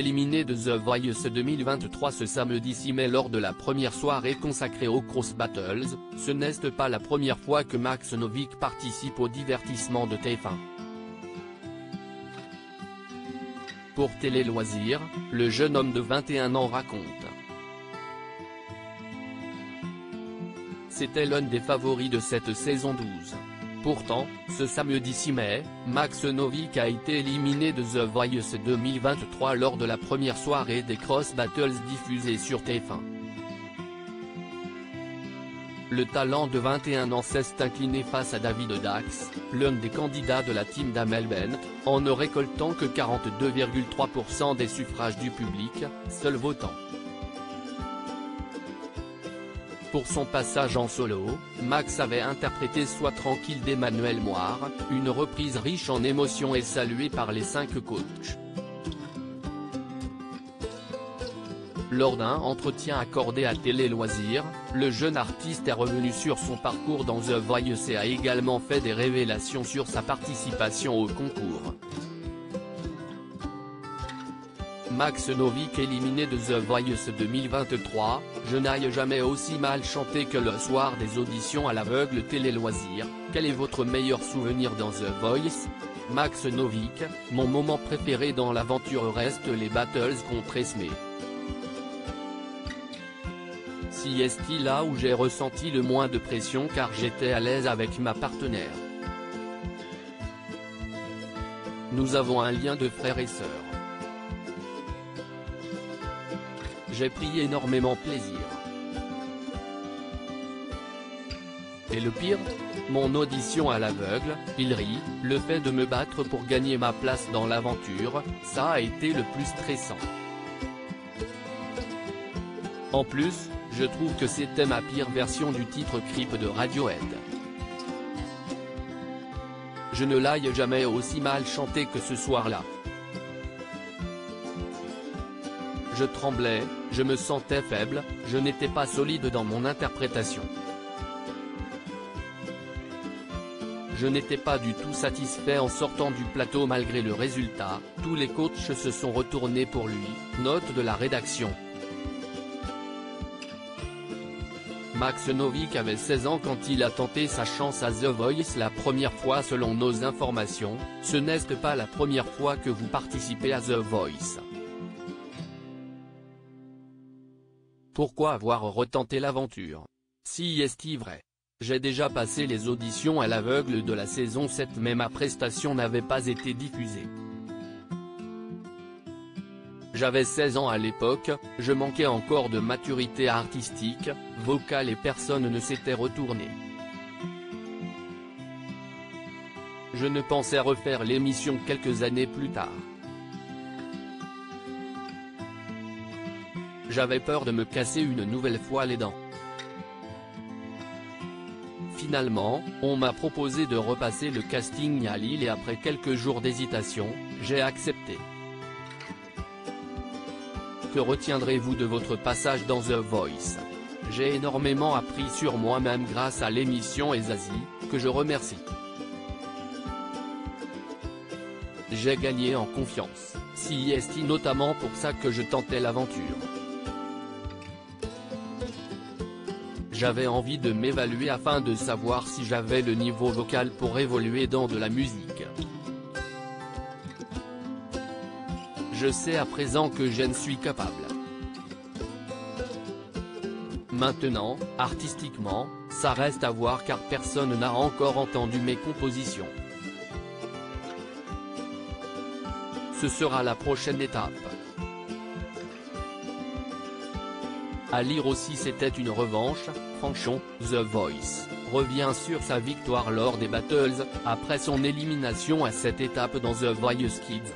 éliminé de The Voice 2023 ce samedi 6 mai lors de la première soirée consacrée aux Cross Battles, ce n'est pas la première fois que Max Novick participe au divertissement de TF1. Pour Télé Loisirs, le jeune homme de 21 ans raconte. C'était l'un des favoris de cette saison 12. Pourtant, ce samedi 6 mai, Max Novick a été éliminé de The Voice 2023 lors de la première soirée des Cross Battles diffusée sur TF1. Le talent de 21 ans s'est incliné face à David Dax, l'un des candidats de la team d'Amel Bent, en ne récoltant que 42,3% des suffrages du public, seul votant. Pour son passage en solo, Max avait interprété Sois tranquille d'Emmanuel Moire, une reprise riche en émotions et saluée par les 5 coachs. Lors d'un entretien accordé à Télé Loisirs, le jeune artiste est revenu sur son parcours dans The Voice et a également fait des révélations sur sa participation au concours. Max Novick éliminé de The Voice 2023, je n'aille jamais aussi mal chanté que le soir des auditions à l'aveugle Télé Loisirs. Quel est votre meilleur souvenir dans The Voice? Max Novick, mon moment préféré dans l'aventure reste les battles contre Esme. Si est là où j'ai ressenti le moins de pression car j'étais à l'aise avec ma partenaire. Nous avons un lien de frères et sœurs. J'ai pris énormément plaisir. Et le pire? Mon audition à l'aveugle, il rit, le fait de me battre pour gagner ma place dans l'aventure, ça a été le plus stressant. En plus, je trouve que c'était ma pire version du titre Creep de Radiohead. Je ne l'aille jamais aussi mal chanté que ce soir-là. Je tremblais, je me sentais faible, je n'étais pas solide dans mon interprétation. Je n'étais pas du tout satisfait en sortant du plateau malgré le résultat, tous les coachs se sont retournés pour lui, note de la rédaction. Max Novick avait 16 ans quand il a tenté sa chance à The Voice la première fois selon nos informations, ce n'est pas la première fois que vous participez à The Voice. Pourquoi avoir retenté l'aventure? Si est vrai. J'ai déjà passé les auditions à l'aveugle de la saison 7 mais ma prestation n'avait pas été diffusée. J'avais 16 ans à l'époque, je manquais encore de maturité artistique, vocale et personne ne s'était retourné. Je ne pensais refaire l'émission quelques années plus tard. J'avais peur de me casser une nouvelle fois les dents. Finalement, on m'a proposé de repasser le casting à Lille et après quelques jours d'hésitation, j'ai accepté. Que retiendrez-vous de votre passage dans The Voice? J'ai énormément appris sur moi-même grâce à l'émission et Zazie, que je remercie. J'ai gagné en confiance, si est notamment pour ça que je tentais l'aventure. J'avais envie de m'évaluer afin de savoir si j'avais le niveau vocal pour évoluer dans de la musique. Je sais à présent que j'en suis capable. Maintenant, artistiquement, ça reste à voir car personne n'a encore entendu mes compositions. Ce sera la prochaine étape. À lire aussi c'était une revanche, Fanchon, The Voice, revient sur sa victoire lors des battles, après son élimination à cette étape dans The Voice Kids.